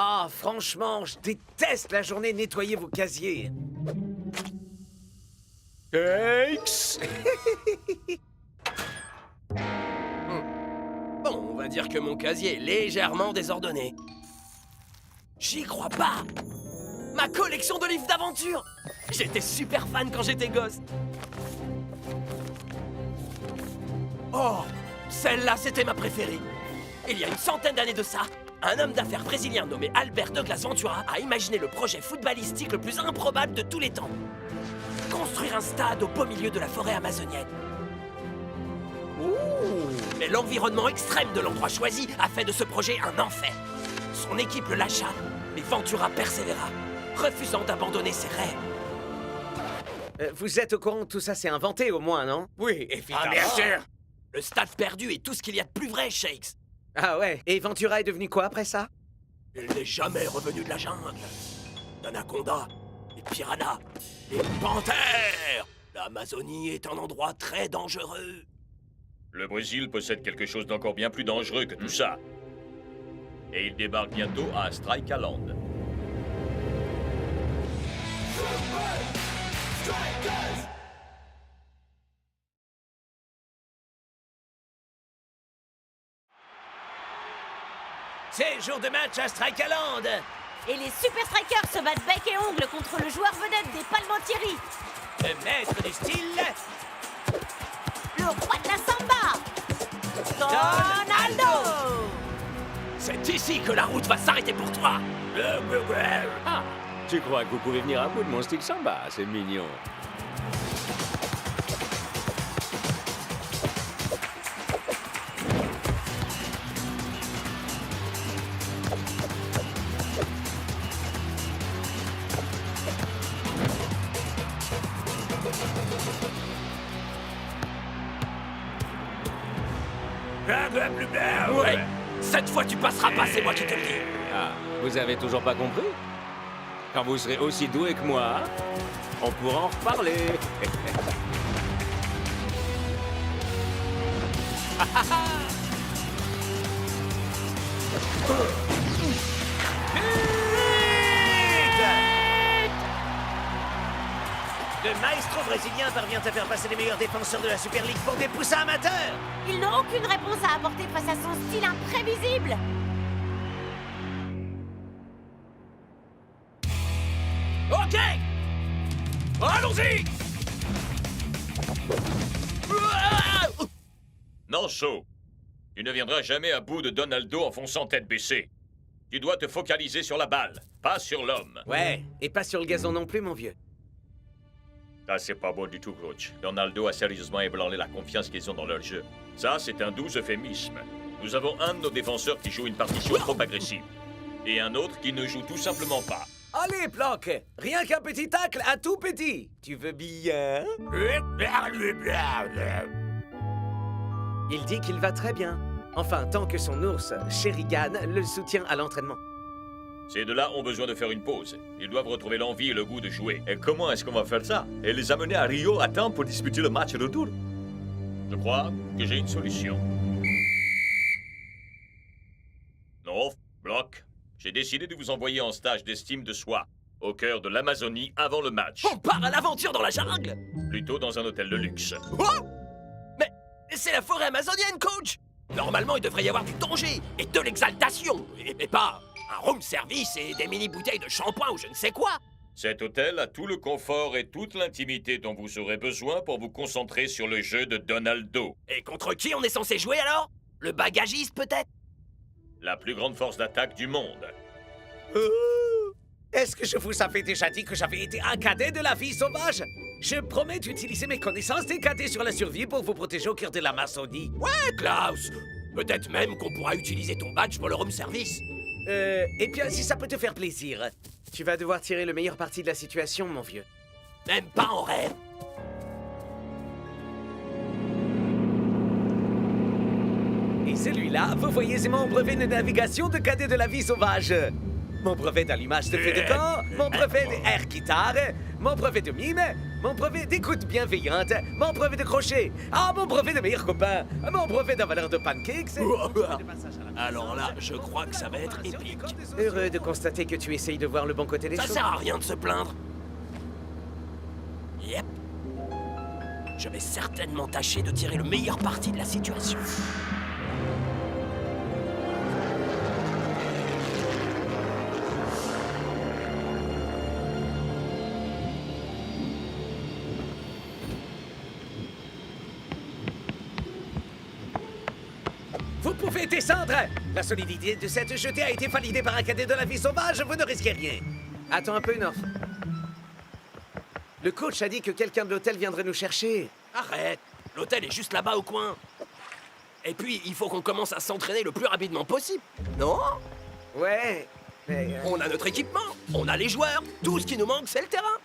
Ah, franchement, je déteste la journée nettoyer vos casiers. Cakes. Bon, on va dire que mon casier est légèrement désordonné. J'y crois pas! Ma collection de livres d'aventure! J'étais super fan quand j'étais gosse. Oh, celle-là, c'était ma préférée. Il y a une centaine d'années de ça, un homme d'affaires brésilien nommé Albert Douglas Ventura a imaginé le projet footballistique le plus improbable de tous les temps. Construire un stade au beau milieu de la forêt amazonienne. Mais l'environnement extrême de l'endroit choisi a fait de ce projet un enfer. Son équipe le lâcha, mais Ventura persévéra, refusant d'abandonner ses rêves. Vous êtes au courant que tout ça s'est inventé au moins, non? Oui, évidemment. Ah, bien sûr! Le stade perdu est tout ce qu'il y a de plus vrai, Shakes. Ah ouais, et Ventura est devenu quoi après ça? Il n'est jamais revenu de la jungle. D'anacondas, des piranhas, des panthères. L'Amazonie est un endroit très dangereux. Le Brésil possède quelque chose d'encore bien plus dangereux que tout ça. Et il débarque bientôt à Strikeland. C'est jour de match à Strikeland. Et les Super Strikers se battent bec et ongle contre le joueur vedette des Palmentieri. Le maître du style, Le roi de la samba, Donaldo. C'est ici que la route va s'arrêter pour toi. Ah, tu crois que vous pouvez venir à bout de mon style samba? C'est mignon. Ouais, cette fois tu passeras pas, c'est moi qui te le dis. Ah, vous avez toujours pas compris? Quand vous serez aussi doué que moi, on pourra en reparler. le maestro brésilien parvient à faire passer les meilleurs défenseurs de la Super League pour des poussins amateurs. Ils n'ont aucune réponse à apporter face à son style imprévisible. Ok! Allons-y! Non, Shaw. Tu ne viendras jamais à bout de Donaldo en fonçant tête baissée. Tu dois te focaliser sur la balle, pas sur l'homme. Ouais, et pas sur le gazon non plus, mon vieux. Ça, c'est pas beau du tout, coach. Donaldo a sérieusement ébranlé la confiance qu'ils ont dans leur jeu. Ça, c'est un doux euphémisme. Nous avons un de nos défenseurs qui joue une partition trop agressive. Et un autre qui ne joue tout simplement pas. Allez, Planck, rien qu'un petit tacle à tout petit. Tu veux bien? Il dit qu'il va très bien. Enfin, tant que son ours, Sherigan, le soutient à l'entraînement. Ces deux-là ont besoin de faire une pause. Ils doivent retrouver l'envie et le goût de jouer. Et comment est-ce qu'on va faire ça? Et les amener à Rio à temps pour disputer le match retour? Je crois que j'ai une solution. Non, Block. J'ai décidé de vous envoyer en stage d'estime de soi, au cœur de l'Amazonie avant le match. On part à l'aventure dans la jungle! Plutôt dans un hôtel de luxe. Oh! Mais c'est la forêt amazonienne, coach! Normalement, il devrait y avoir du danger et de l'exaltation, et pas un room service et des mini-bouteilles de shampoing ou je ne sais quoi. Cet hôtel a tout le confort et toute l'intimité dont vous aurez besoin pour vous concentrer sur le jeu de Donaldo. Et contre qui on est censé jouer alors? Le bagagiste peut-être? La plus grande force d'attaque du monde. Est-ce que je vous avais déjà dit que j'avais été un cadet de la vie sauvage? Je promets d'utiliser mes connaissances des cadets sur la survie pour vous protéger au cœur de l'Amazonie. Ouais, Klaus! Peut-être même qu'on pourra utiliser ton badge pour le room service. Et bien, si ça peut te faire plaisir, tu vas devoir tirer le meilleur parti de la situation, mon vieux. Même pas en rêve. Et celui-là, vous voyez, c'est mon brevet de navigation de cadet de la vie sauvage. Mon brevet d'allumage de feu de camp, mon brevet d'air guitare, mon brevet de mime, Mon brevet d'écoute bienveillante, mon brevet de crochet, mon brevet de meilleur copain, mon brevet d'un valeur de pancakes. Alors là, je crois que ça va être épique. Heureux de constater que tu essayes de voir le bon côté des Ça choses. sert à rien de se plaindre. Yep. Je vais certainement tâcher de tirer le meilleur parti de la situation. Vous pouvez descendre. La solidité de cette jetée a été validée par un cadet de la vie sauvage, vous ne risquez rien. Attends un peu, North. Le coach a dit que quelqu'un de l'hôtel viendrait nous chercher. Arrête. L'hôtel est juste là-bas au coin. Et puis, il faut qu'on commence à s'entraîner le plus rapidement possible. Non? Ouais, mais... On a notre équipement, on a les joueurs. Tout ce qui nous manque, c'est le terrain.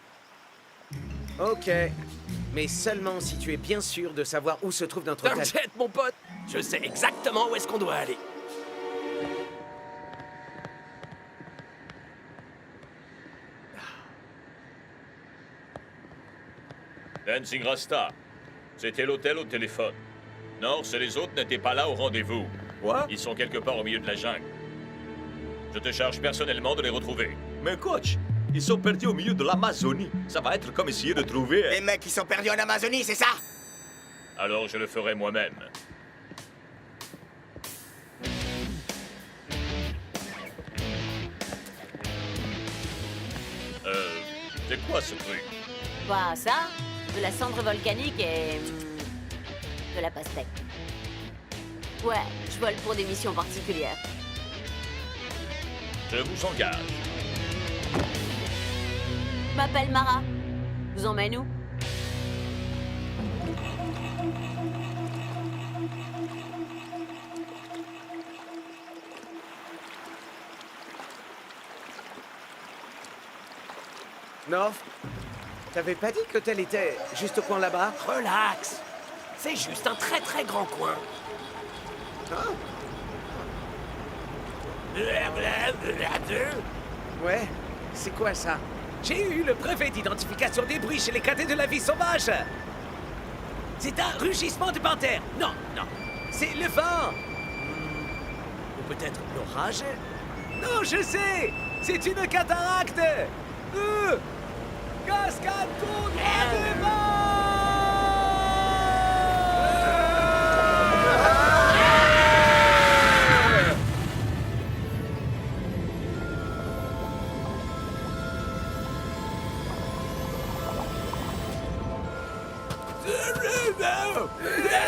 Ok. Mais seulement si tu es bien sûr de savoir où se trouve notre hôtel. T'inquiète, mon pote. Je sais exactement où est-ce qu'on doit aller. Dancing Rasta, c'était l'hôtel au téléphone. North et les autres n'étaient pas là au rendez-vous. Quoi? Ils sont quelque part au milieu de la jungle. Je te charge personnellement de les retrouver. Mais coach, ils sont perdus au milieu de l'Amazonie. Ça va être comme essayer de trouver... Les mecs qui sont perdus en Amazonie, c'est ça? Alors je le ferai moi-même. C'est quoi ce truc? Bah, ça, de la cendre volcanique et. de la pastèque. Ouais, je vole pour des missions particulières. Je vous engage. M'appelle Mara. Vous emmène où? North, t'avais pas dit que l'hôtel était juste au coin là-bas? Relax. C'est juste un très très grand coin. Ouais, c'est quoi ça? J'ai eu le brevet d'identification des bruits chez les cadets de la vie sauvage. C'est un rugissement de panthère. Non, non, c'est le vent. Ou peut-être l'orage? Non, je sais. C'est une cataracte. Cascade tournoie de vent.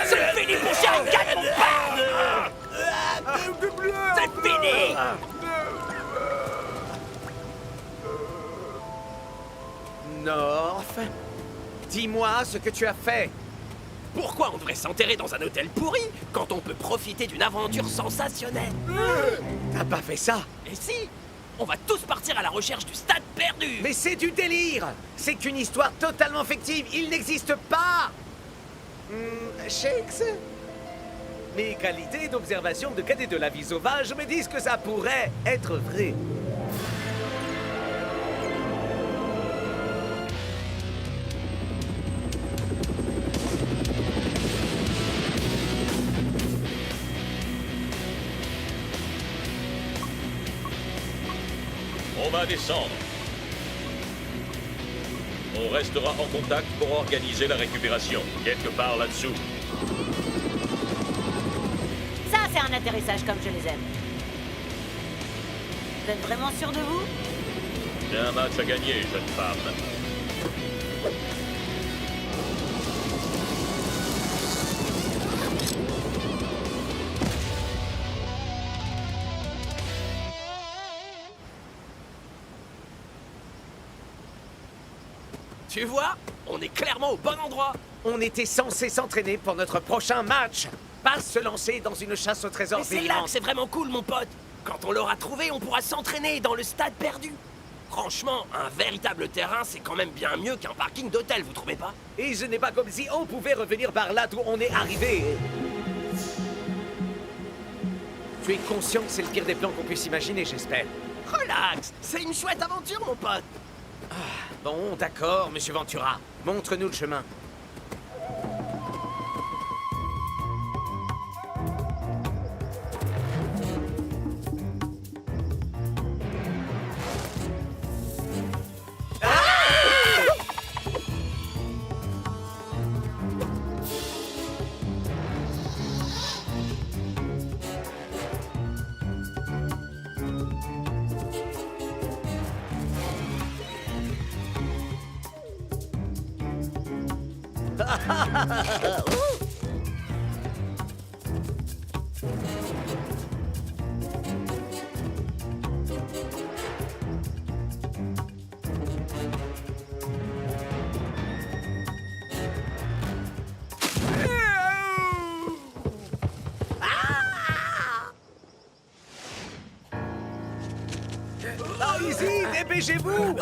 C'est fini pour Sharingan, mon père. C'est fini. North, dis-moi ce que tu as fait. Pourquoi on devrait s'enterrer dans un hôtel pourri quand on peut profiter d'une aventure sensationnelle? T'as pas fait ça. Et si? On va tous partir à la recherche du stade perdu. Mais c'est du délire. C'est qu'une histoire totalement fictive. Il n'existe pas. Shakes? Mes qualités d'observation de cadet de la vie sauvage me disent que ça pourrait être vrai. On va descendre. On restera en contact pour organiser la récupération, quelque part là-dessous. Ça, c'est un atterrissage comme je les aime. Vous êtes vraiment sûr de vous? J'ai un match à gagner, jeune femme. Tu vois? On est clairement au bon endroit. On était censé s'entraîner pour notre prochain match. Pas se lancer dans une chasse au trésor Mais c'est là que vivant. c'est vraiment cool, mon pote. Quand on l'aura trouvé, on pourra s'entraîner dans le stade perdu. Franchement, un véritable terrain, c'est quand même bien mieux qu'un parking d'hôtel, vous trouvez pas? Et ce n'est pas comme si on pouvait revenir par là d'où on est arrivé. Tu es conscient que c'est le pire des plans qu'on puisse imaginer, j'espère. Relax, c'est une chouette aventure, mon pote. Bon, d'accord, monsieur Ventura. Montre-nous le chemin. Allez-y, dépêchez-vous!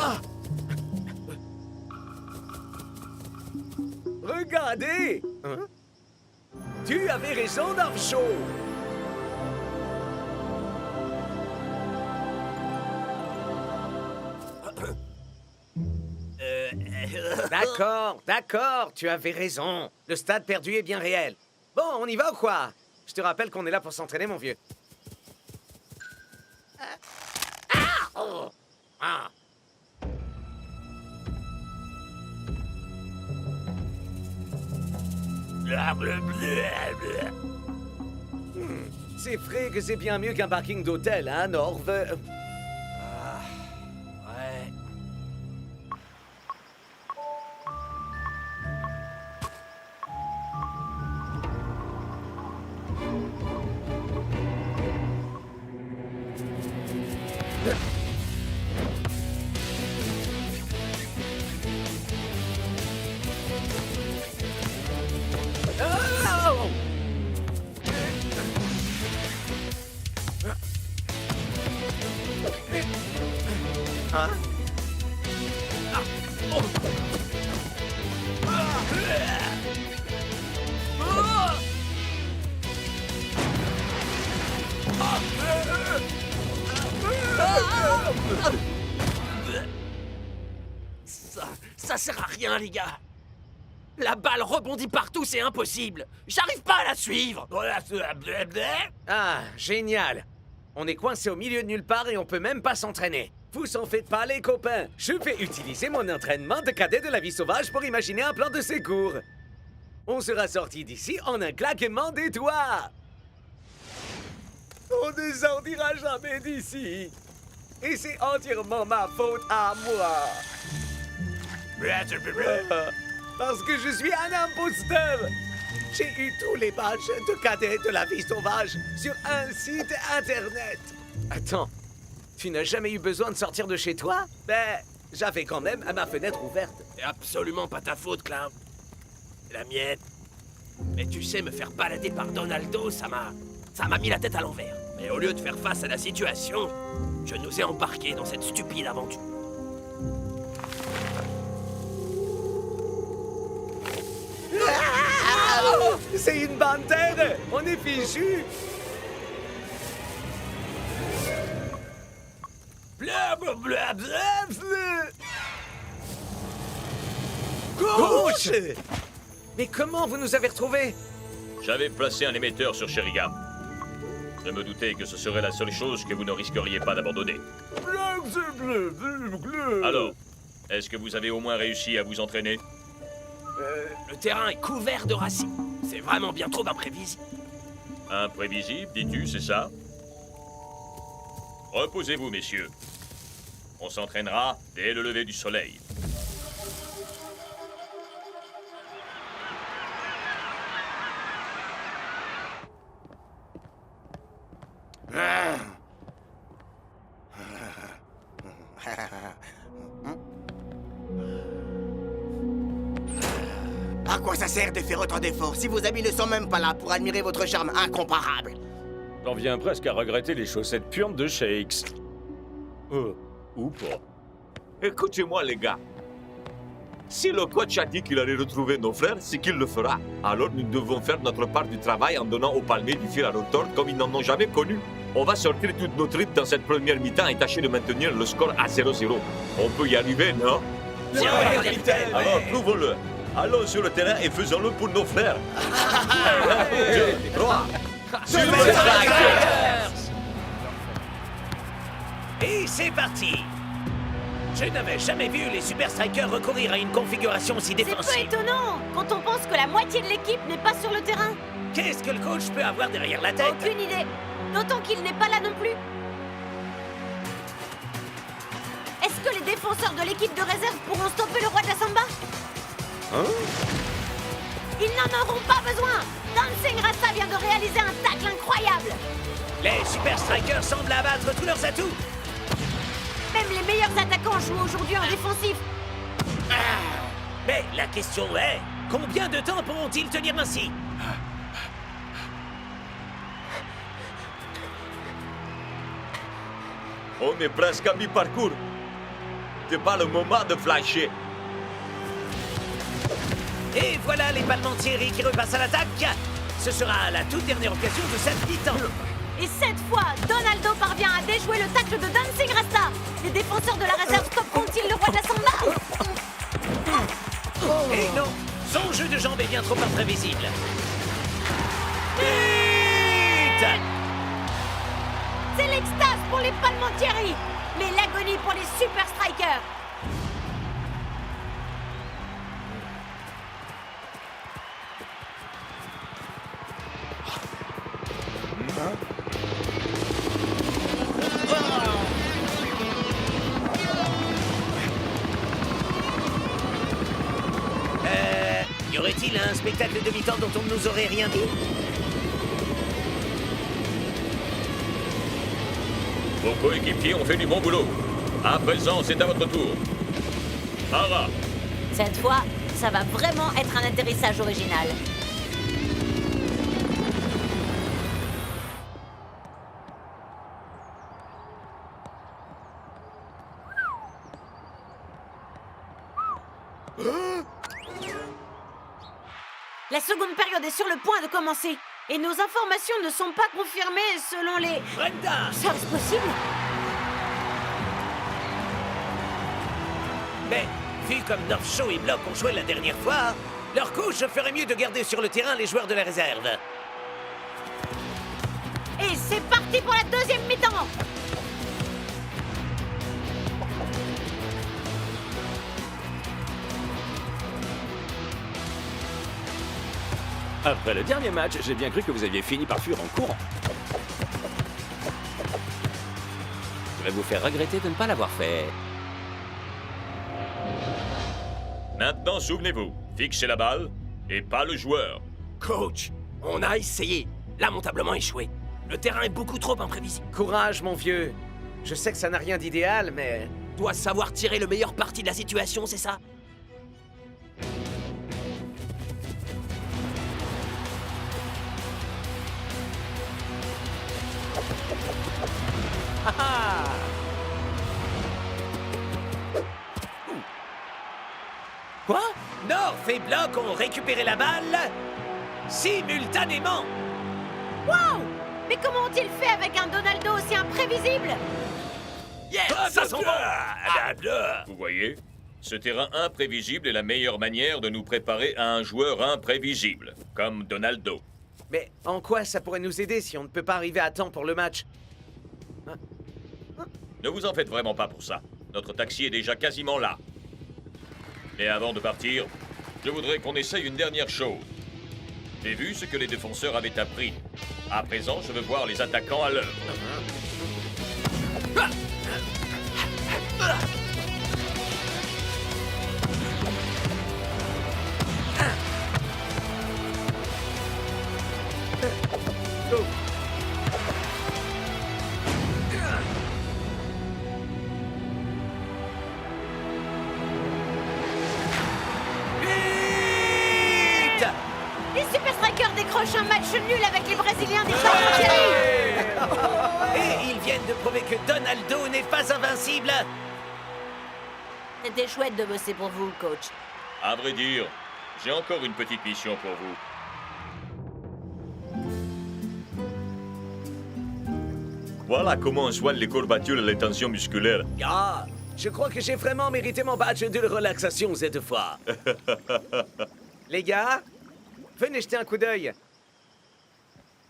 Regardez! Hein? Tu avais raison, Darcho! D'accord, tu avais raison. Le stade perdu est bien réel. Bon, on y va ou quoi? Je te rappelle qu'on est là pour s'entraîner, mon vieux. Ah. C'est vrai que c'est bien mieux qu'un parking d'hôtel, hein, Norv? Ouais. Hein? Ça sert à rien, les gars. La balle rebondit partout, c'est impossible. J'arrive pas à la suivre. Ah, génial! On est coincé au milieu de nulle part et on peut même pas s'entraîner. Vous en faites pas, les copains. Je vais utiliser mon entraînement de cadet de la vie sauvage pour imaginer un plan de secours. On sera sorti d'ici en un claquement des doigts. On ne sortira jamais d'ici. Et c'est entièrement ma faute à moi. Parce que je suis un imposteur. J'ai eu tous les badges de cadet de la vie sauvage sur un site internet. Attends, tu n'as jamais eu besoin de sortir de chez toi? Ben, j'avais quand même ma fenêtre ouverte. C'est absolument pas ta faute, Clown. C'est la mienne. Mais tu sais, me faire balader par Donaldo, ça m'a mis la tête à l'envers. Mais au lieu de faire face à la situation, je nous ai embarqués dans cette stupide aventure. C'est une bantere! On est fichu! Gauche! Mais comment vous nous avez retrouvés? J'avais placé un émetteur sur Sherigam. Je me doutais que ce serait la seule chose que vous ne risqueriez pas d'abandonner. Alors, est-ce que vous avez au moins réussi à vous entraîner? Le terrain est couvert de racines. C'est vraiment bien trop imprévisible. Imprévisible, dis-tu, c'est ça? Reposez-vous, messieurs. On s'entraînera dès le lever du soleil. À quoi ça sert de faire autant d'efforts si vos amis ne sont même pas là pour admirer votre charme incomparable? J'en viens presque à regretter les chaussettes puantes de Shakes. Ou pas. Écoutez-moi, les gars. Si le coach a dit qu'il allait retrouver nos frères, c'est qu'il le fera. Alors nous devons faire notre part du travail en donnant aux palmiers du fil à retordre comme ils n'en ont jamais connu. On va sortir toute notre rythme dans cette première mi-temps et tâcher de maintenir le score à 0-0. On peut y arriver, non? Alors, prouvons-le. Allons sur le terrain et faisons-le pour nos frères. 1, 2, 3. Super Strikers! Et c'est parti. Je n'avais jamais vu les Super Strikers recourir à une configuration si C'est peu défensive. étonnant quand on pense que la moitié de l'équipe n'est pas sur le terrain. Qu'est-ce que le coach peut avoir derrière la tête? Aucune idée. D'autant qu'il n'est pas là non plus. Est-ce que les défenseurs de l'équipe de réserve pourront stopper le roi de la samba? Ils n'en auront pas besoin. Dancing Rasta vient de réaliser un tacle incroyable. Les Super Strikers semblent abattre tous leurs atouts. Même les meilleurs attaquants jouent aujourd'hui en défensif. Mais la question est, combien de temps pourront-ils tenir ainsi? On est presque à mi-parcours. C'est pas le moment de flasher. Et voilà les Palmentieri qui repassent à l'attaque. Ce sera la toute dernière occasion de cette mi-temps. Et cette fois, Donaldo parvient à déjouer le tacle de Dancing Rasta. Les défenseurs de la réserve stopperont-ils le roi de la samba? Et non, son jeu de jambes est bien trop imprévisible. But! C'est l'extase pour les Palmentieri, mais l'agonie pour les Super Strikers. Y aurait-il un spectacle de mi-temps dont on ne nous aurait rien dit? Vos coéquipiers ont fait du bon boulot. À présent, c'est à votre tour. Ara, Cette fois, ça va vraiment être un atterrissage original. La seconde période est sur le point de commencer. Et nos informations ne sont pas confirmées selon les... Brenda! Serait-ce possible? Mais, vu comme North Show et Block ont joué la dernière fois, leur coach ferait mieux de garder sur le terrain les joueurs de la réserve. Et c'est parti pour la deuxième mi-temps. Après le dernier match, j'ai bien cru que vous aviez fini par fuir en courant. Je vais vous faire regretter de ne pas l'avoir fait. maintenant, souvenez-vous, fixez la balle et pas le joueur. Coach, on a essayé. Lamentablement échoué. Le terrain est beaucoup trop imprévisible. Courage, mon vieux. Je sais que ça n'a rien d'idéal, mais... Dois savoir tirer le meilleur parti de la situation, c'est ça? Quoi? North et Block ont récupéré la balle simultanément. Wow! Mais comment ont-ils fait avec un Donaldo aussi imprévisible? Yes, ça sent bon! Vous voyez, ce terrain imprévisible est la meilleure manière de nous préparer à un joueur imprévisible, comme Donaldo. Mais en quoi ça pourrait nous aider si on ne peut pas arriver à temps pour le match? Ne vous en faites vraiment pas pour ça. Notre taxi est déjà quasiment là. Et avant de partir, je voudrais qu'on essaye une dernière chose. J'ai vu ce que les défenseurs avaient appris. À présent, je veux voir les attaquants à l'œuvre. Vite! Les Super Strikers décrochent un match nul avec les Brésiliens des Palmentieri. Et ils viennent de prouver que Donaldo n'est pas invincible. C'était chouette de bosser pour vous, coach. À vrai dire, j'ai encore une petite mission pour vous. Voilà comment on soigne les courbatures et les tensions musculaires. Ah, je crois que j'ai vraiment mérité mon badge de relaxation cette fois. Les gars, venez jeter un coup d'œil.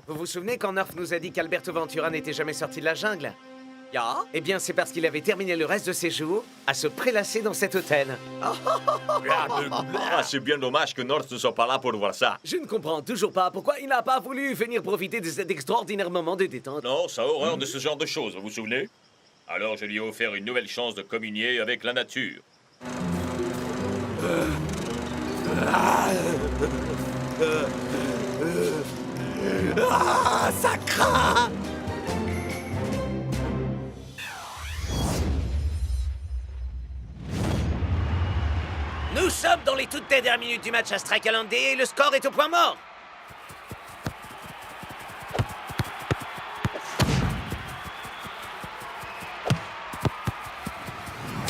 Vous vous souvenez quand North nous a dit qu'Alberto Ventura n'était jamais sorti de la jungle? Ja? Eh bien, c'est parce qu'il avait terminé le reste de ses jours à se prélasser dans cet hôtel. Ah, c'est bien dommage que North ne soit pas là pour voir ça. Je ne comprends toujours pas pourquoi il n'a pas voulu venir profiter de cet extraordinaire moment de détente. Non, ça a horreur de ce genre de choses, vous vous souvenez? Alors je lui ai offert une nouvelle chance de communier avec la nature. Ah, ça craint! Nous sommes dans les toutes dernières minutes du match à Strikeland et le score est au point mort.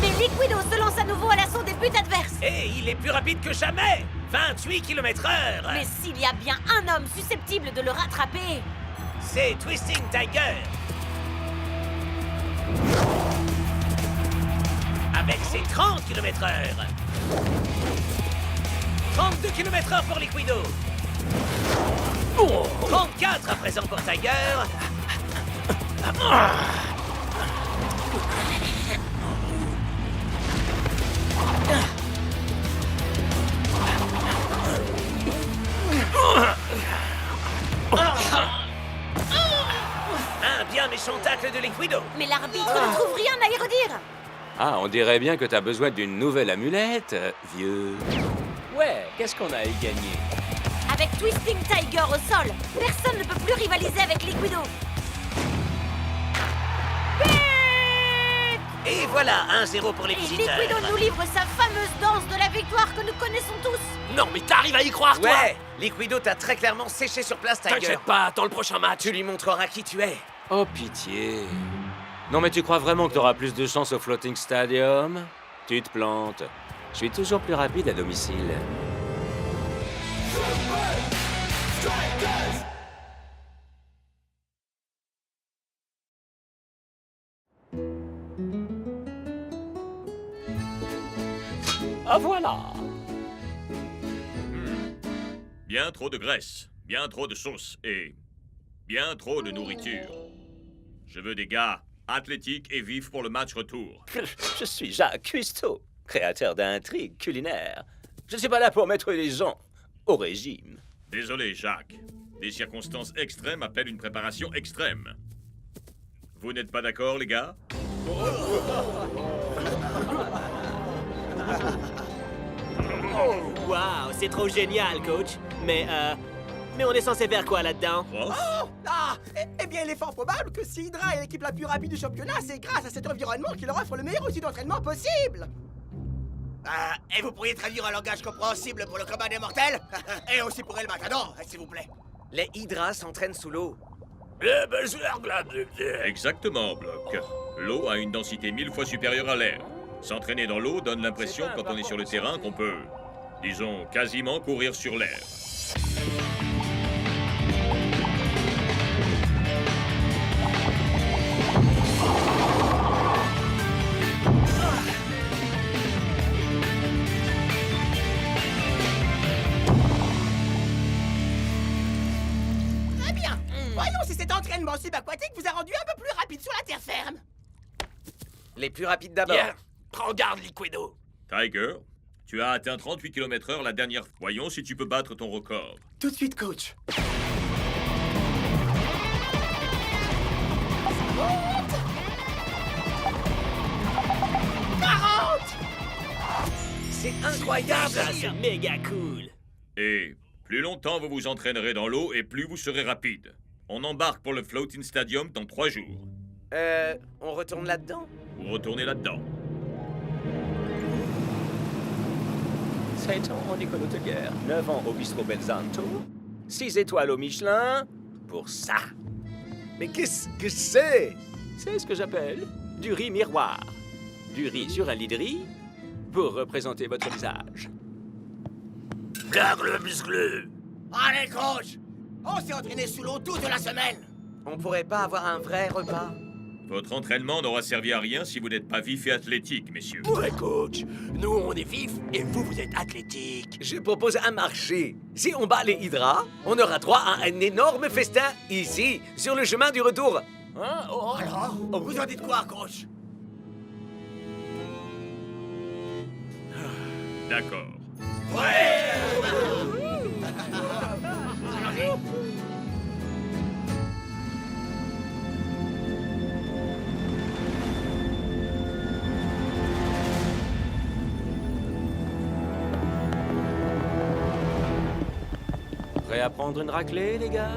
Mais Liquido se lance à nouveau à l'assaut des buts adverses. Et il est plus rapide que jamais. 28 km/h. Mais s'il y a bien un homme susceptible de le rattraper... C'est Twisting Tiger. Avec ses 30 km/h. 32 km/h pour Liquido. 34 à présent pour Tiger. Un bien méchant tacle de Liquido. Mais l'arbitre ne trouve rien à y redire. Ah, on dirait bien que t'as besoin d'une nouvelle amulette, vieux. Ouais, qu'est-ce qu'on a à y gagner? Avec Twisting Tiger au sol, personne ne peut plus rivaliser avec Liquido. Et voilà, 1-0 pour les Et visiteurs. Liquido nous livre sa fameuse danse de la victoire que nous connaissons tous. Non, mais t'arrives à y croire, toi? Ouais, Liquido t'a très clairement séché sur place, Tiger. T'inquiète pas, attends le prochain match. Tu lui montreras qui tu es. Oh, pitié. Non, mais tu crois vraiment que t'auras plus de chance au Floating Stadium? Tu te plantes. Je suis toujours plus rapide à domicile. Ah, voilà! Bien trop de graisse, bien trop de sauce et bien trop de nourriture. Je veux des gars athlétiques et vifs pour le match retour. Je suis Jacques Cousteau, créateur d'intrigues culinaires. Je suis pas là pour mettre les gens au régime. Désolé, Jacques. Des circonstances extrêmes appellent une préparation extrême. Vous n'êtes pas d'accord, les gars? Waouh, c'est trop génial, coach. Mais on est censé faire quoi là-dedans? Prof? Ah, eh bien, il est fort probable que si Hydra est l'équipe la plus rapide du championnat, c'est grâce à cet environnement qui leur offre le meilleur outil d'entraînement possible. Et vous pourriez traduire un langage compréhensible pour le combat des mortels? Et aussi pour El Matador, s'il vous plaît. Les Hydras s'entraînent sous l'eau. Exactement, Block. L'eau a une densité 1000 fois supérieure à l'air. S'entraîner dans l'eau donne l'impression, quand on est sur le terrain, qu'on peut, disons, quasiment courir sur l'air. Très bien. Voyons si cet entraînement subaquatique vous a rendu un peu plus rapide sur la terre ferme. Les plus rapides d'abord. Bien, prends garde, Liquido. Tiger, tu as atteint 38 km/h la dernière fois. Voyons si tu peux battre ton record. Tout de suite, coach. C'est incroyable. Ça, c'est méga cool. Et plus longtemps vous vous entraînerez dans l'eau et plus vous serez rapide. On embarque pour le Floating Stadium dans 3 jours. On retourne là-dedans? Vous retournez là-dedans. C'est ton Nicolo de guerre. 9 ans au bistrot Belzanto. 6 étoiles au Michelin. Pour ça. Mais qu'est-ce que c'est? C'est ce que j'appelle du riz miroir. Du riz sur un lit de riz pour représenter votre visage. Garde le musclé. Allez, coach. On s'est entraîné sous l'eau toute la semaine. On pourrait pas avoir un vrai repas? Votre entraînement n'aura servi à rien si vous n'êtes pas vif et athlétique, messieurs. Ouais, coach. Nous, on est vifs et vous, vous êtes athlétiques. Je propose un marché. Si on bat les Hydras, on aura droit à un énorme festin ici, sur le chemin du retour. Hein? Oh, Alors, vous en dites quoi, coach? D'accord. Prêt à prendre une raclée, les gars?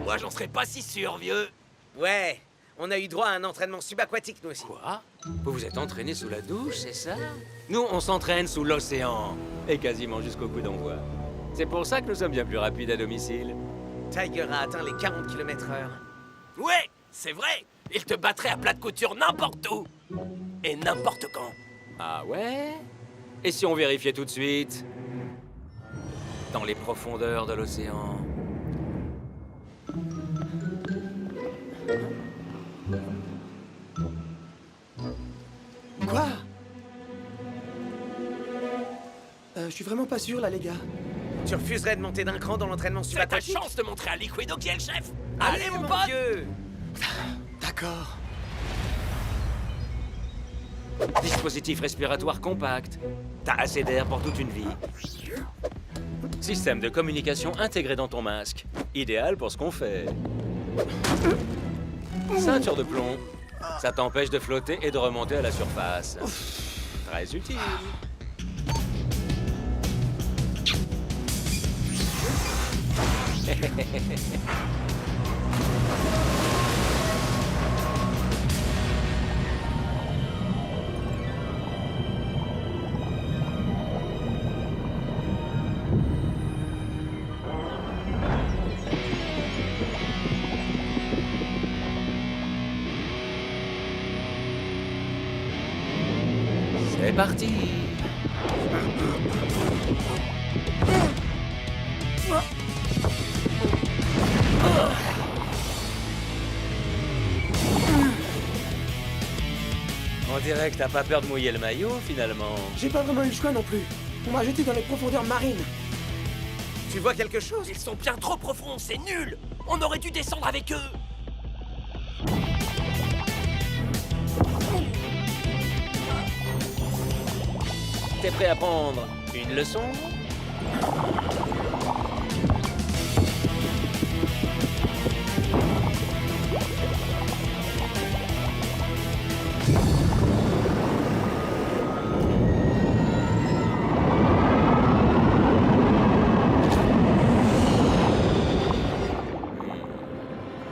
moi, j'en serais pas si sûr, vieux. Ouais, on a eu droit à un entraînement subaquatique, nous aussi. Quoi? Vous vous êtes entraîné sous la douche, c'est ça? Nous, on s'entraîne sous l'océan, et quasiment jusqu'au coup d'envoi. C'est pour ça que nous sommes bien plus rapides à domicile. Tiger a atteint les 40 km/h. Ouais, c'est vrai. Il te battrait à plat de couture n'importe où. Et n'importe quand. Ah ouais? Et si on vérifiait tout de suite? Dans les profondeurs de l'océan. Quoi? Je suis vraiment pas sûr, là, les gars. Tu refuserais de monter d'un cran dans l'entraînement C'est ta subaquatique? chance de montrer à Liquido qui est le chef. Allez, mon pote. vieux! D'accord. Dispositif respiratoire compact. T'as assez d'air pour toute une vie. Système de communication intégré dans ton masque. Idéal pour ce qu'on fait. Ceinture de plomb. Ça t'empêche de flotter et de remonter à la surface. Très utile. C'est parti. On dirait que t'as pas peur de mouiller le maillot, finalement. J'ai pas vraiment eu le choix non plus. On m'a jeté dans les profondeurs marines. Tu vois quelque chose? Ils sont bien trop profonds, c'est nul. On aurait dû descendre avec eux. T'es prêt à prendre une leçon?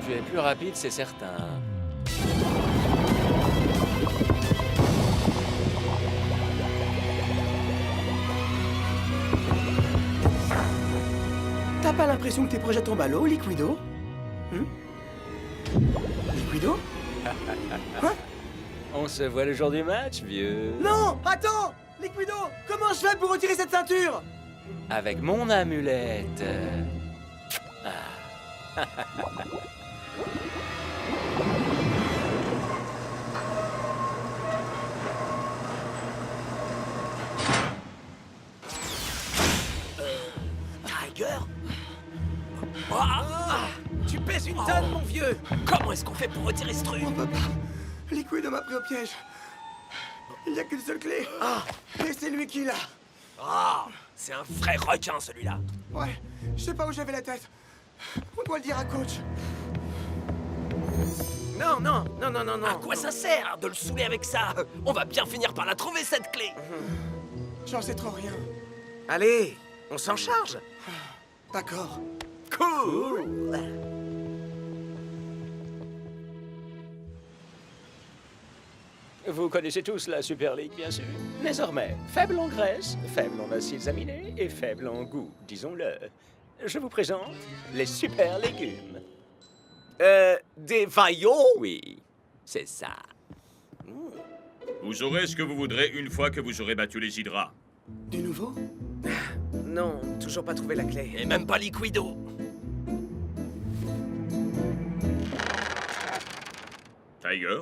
Tu es plus rapide, c'est certain. T'as pas l'impression que tes projets tombent à l'eau, Liquido? Liquido? On se voit le jour du match, vieux. Non! Attends! Liquido! Comment je fais pour retirer cette ceinture? Avec mon amulette. Tiger? Ah, Tu pèses une tonne, mon vieux! comment est-ce qu'on fait pour retirer ce truc? On peut pas. Liquido m'a pris au piège. Il n'y a qu'une seule clé. Et c'est lui qui l'a. Ah, c'est un vrai requin, celui-là. Ouais, je sais pas où j'avais la tête. On doit le dire à coach. Non, non, non, non, non, non. À quoi ça sert de le saouler avec ça? On va bien finir par la trouver, cette clé. J'en sais trop rien. Allez, on s'en charge. D'accord. Cool! Vous connaissez tous la Super League, bien sûr. Désormais, faible en graisse, faible en acides aminés et faible en goût, disons-le. Je vous présente les super légumes. Des vaillots? Oui, c'est ça. Vous aurez ce que vous voudrez une fois que vous aurez battu les Hydras. Du nouveau? Non, toujours pas trouvé la clé. Et même pas Liquido. Tiger?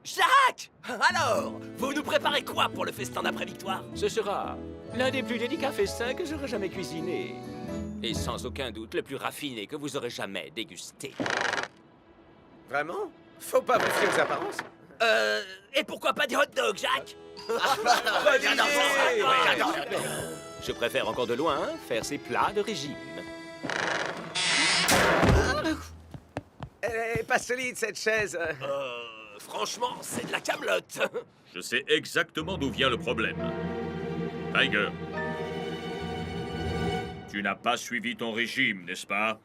Jacques! Alors, vous nous préparez quoi pour le festin d'après-victoire? Ce sera l'un des plus délicats festins que j'aurai jamais cuisiné. Et sans aucun doute le plus raffiné que vous aurez jamais dégusté. Vraiment? Faut pas vous fier aux apparences. Et pourquoi pas des hot dogs, Jacques? J'adore ça. Je préfère encore de loin faire ces plats de régime. Elle est pas solide, cette chaise. Franchement, c'est de la camelote. Je sais exactement d'où vient le problème. Tiger. Tu n'as pas suivi ton régime, n'est-ce pas?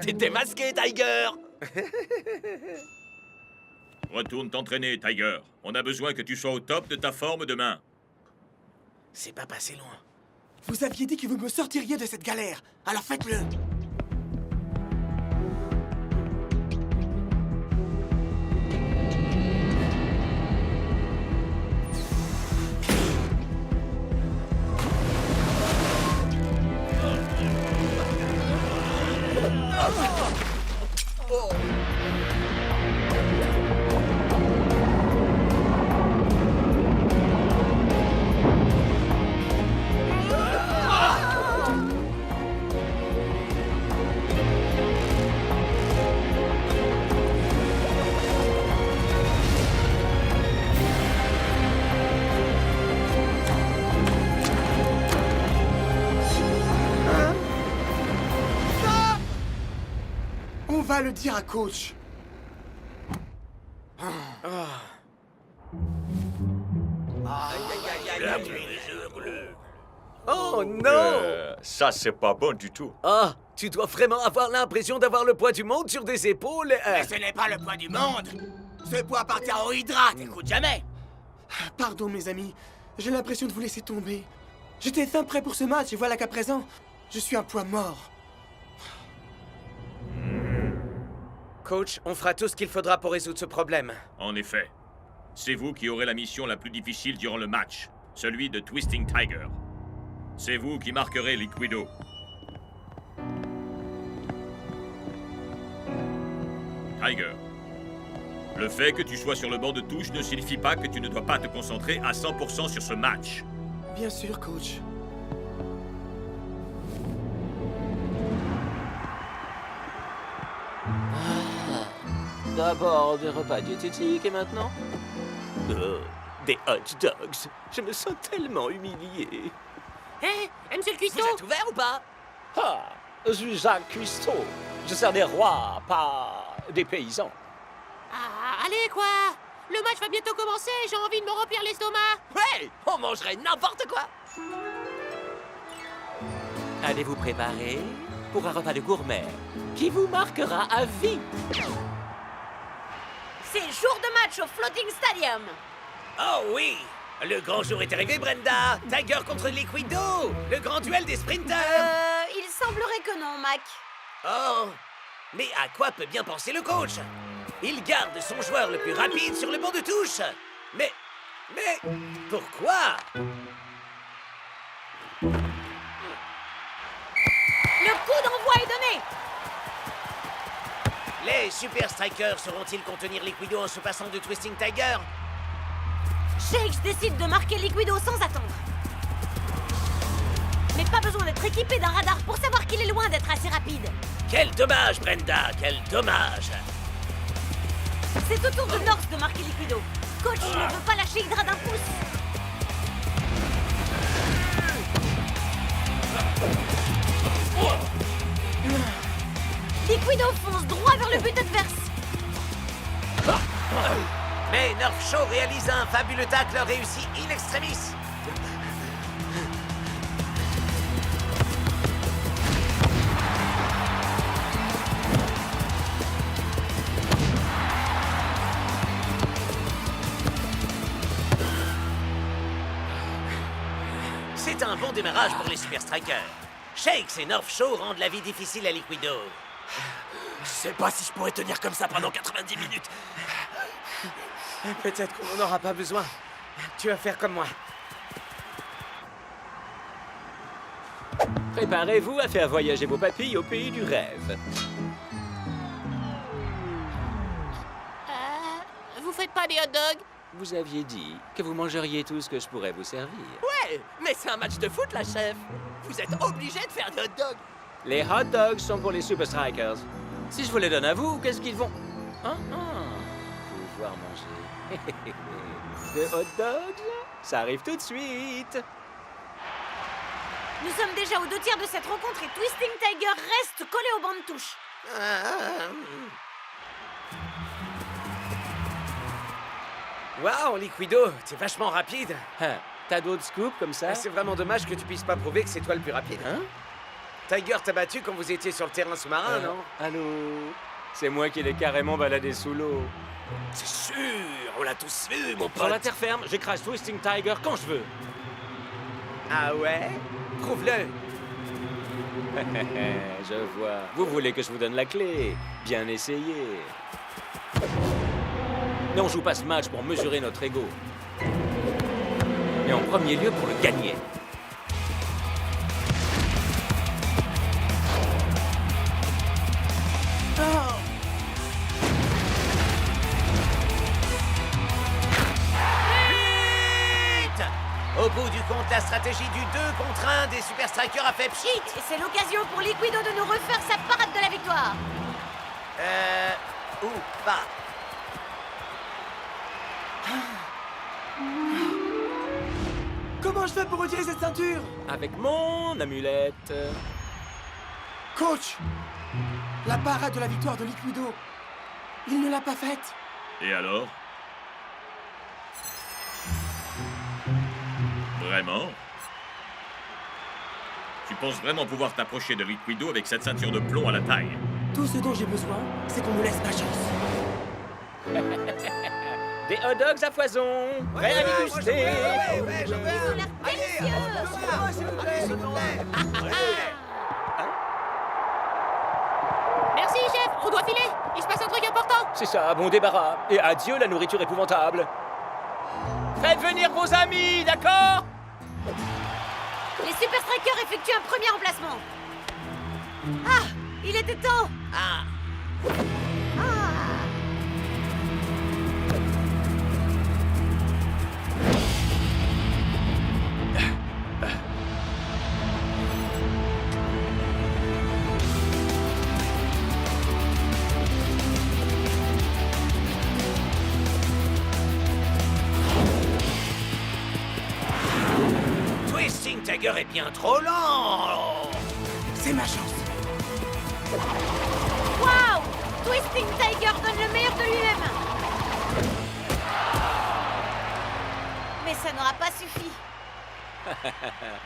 T'étais masqué, Tiger. Retourne t'entraîner, Tiger. On a besoin que tu sois au top de ta forme demain. C'est pas passé loin. Vous aviez dit que vous me sortiriez de cette galère, alors faites-le. On va le dire à coach. Oh non! Ça, c'est pas bon du tout. Ah, tu dois vraiment avoir l'impression d'avoir le poids du monde sur des épaules. Mais ce n'est pas le poids du monde. Ce poids appartient au Hydra, t'écoutes jamais. Pardon, mes amis. J'ai l'impression de vous laisser tomber. J'étais fin prêt pour ce match et voilà qu'à présent, je suis un poids mort. Coach, on fera tout ce qu'il faudra pour résoudre ce problème. En effet. C'est vous qui aurez la mission la plus difficile durant le match, celui de Twisting Tiger. C'est vous qui marquerez Liquido. Tiger, le fait que tu sois sur le banc de touche ne signifie pas que tu ne dois pas te concentrer à 100% sur ce match. Bien sûr, coach. D'abord des repas diététiques et maintenant des hot dogs. Je me sens tellement humilié. Hé, monsieur le Vous cuistot! êtes ouvert ou pas? Ah, je suis Jacques Cuistot. Je sers des rois, pas des paysans. Ah, allez, quoi! Le match va bientôt commencer, j'ai envie de me remplir l'estomac! Ouais, on mangerait n'importe quoi. Allez-vous préparer pour un repas de gourmet qui vous marquera à vie. C'est jour de match au Floating Stadium! Oh oui! Le grand jour est arrivé, Brenda! Tiger contre Liquido! Le grand duel des sprinters! Il semblerait que non, Mac. Oh! Mais à quoi peut bien penser le coach? Il garde son joueur le plus rapide sur le banc de touche! Mais... pourquoi? Le coup d'envoi est donné! Les Super Strikers sauront-ils contenir Liquido en se passant de Twisting Tiger? Shakes décide de marquer Liquido sans attendre. Mais pas besoin d'être équipé d'un radar pour savoir qu'il est loin d'être assez rapide. Quel dommage, Brenda! Quel dommage! C'est au tour de North de marquer Liquido. Coach ne veut pas lâcher Hydra d'un pouce. Liquido fonce droit vers le but adverse. Mais North Shore réalise un fabuleux tacle réussi in extremis. C'est un bon démarrage pour les Super Strikers. Shakes et North Shore rendent la vie difficile à Liquido. Je sais pas si je pourrais tenir comme ça pendant 90 minutes. Peut-être qu'on n'en aura pas besoin. Tu vas faire comme moi. Préparez-vous à faire voyager vos papilles au pays du rêve. pas des hot dogs? Vous aviez dit que vous mangeriez tout ce que je pourrais vous servir. Ouais, mais c'est un match de foot, la chef. Vous êtes obligé de faire des hot dogs. Les hot dogs sont pour les Super Strikers. Si je vous les donne à vous, qu'est-ce qu'ils vont pouvoir manger. Des hot dogs? Ça arrive tout de suite. Nous sommes déjà aux 2 tiers de cette rencontre et Twisting Tiger reste collé au banc de touche. Waouh, Liquido, t'es vachement rapide. Hein, t'as d'autres scoops comme ça? C'est vraiment dommage que tu puisses pas prouver que c'est toi le plus rapide. Hein? Tiger t'a battu quand vous étiez sur le terrain sous-marin, non? Allô? C'est moi qui l'ai carrément baladé sous l'eau. C'est sûr, on l'a tous vu, mon Sur la pote. terre ferme, j'écrase Twisting Tiger quand je veux. Ah ouais? Prouve-le. Je vois. Vous voulez que je vous donne la clé? Bien essayé. Mais on joue pas ce match pour mesurer notre ego. Mais en premier lieu pour le gagner. Vite! Au bout du compte, la stratégie du 2 contre 1 des Super Strikers a fait pchit! Et c'est l'occasion pour Liquido de nous refaire sa parade de la victoire. Ou pas. Comment je fais pour retirer cette ceinture? Avec mon amulette. Coach! La parade de la victoire de Liquido, il ne l'a pas faite. Et alors? Vraiment? Tu penses vraiment pouvoir t'approcher de Liquido avec cette ceinture de plomb à la taille? Tout ce dont j'ai besoin, c'est qu'on me laisse ma chance. Des hot dogs à foison. Prêts à déguster. Ouais, je veux. Ils ont l'air délicieux. Allez, s'il vous plaît, s'il vous plaît. Merci, chef, on doit filer. Il se passe un truc important. C'est ça, bon débarras. Et adieu la nourriture épouvantable. Faites venir vos amis, d'accord? Les Super Strikers effectuent un premier emplacement. Ah, il était temps. Ah. Twisting Tiger est bien trop lent. C'est ma chance. Waouh! Twisting Tiger donne le meilleur de lui-même. Mais ça n'aura pas suffi.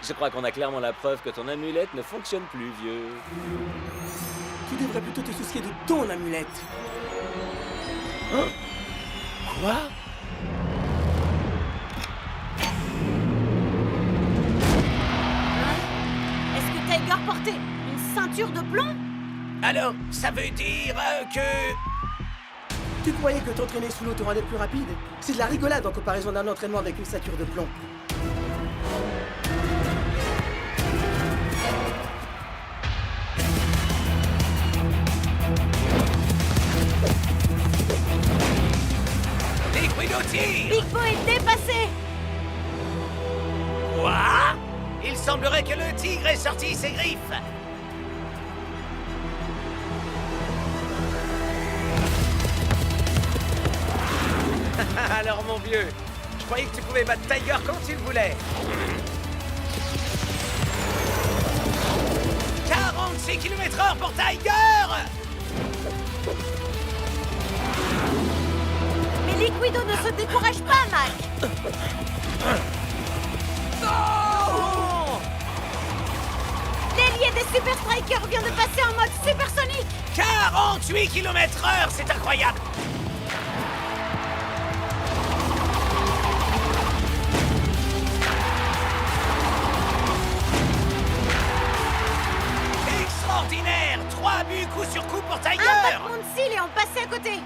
Je crois qu'on a clairement la preuve que ton amulette ne fonctionne plus, vieux. Tu devrais plutôt te soucier de ton amulette. Quoi? Est-ce que Tiger portait une ceinture de plomb? Alors, ça veut dire que... Tu croyais que t'entraîner sous l'eau te rendait plus rapide? C'est de la rigolade en comparaison d'un entraînement avec une ceinture de plomb. Liquido tire. Big Bo est dépassé. Quoi? Il semblerait que le tigre ait sorti ses griffes. Alors, mon vieux, je croyais que tu pouvais battre Tiger quand tu le voulais. 46 km/h pour Tiger! Mais Liquido ne se décourage pas, Mac. Non! L'ailier des Super Strikers vient de passer en mode supersonique. 48 km/h, c'est incroyable! Extraordinaire! 3 buts coup sur coup pour Un Tiger! battement de cils et on passait à côté.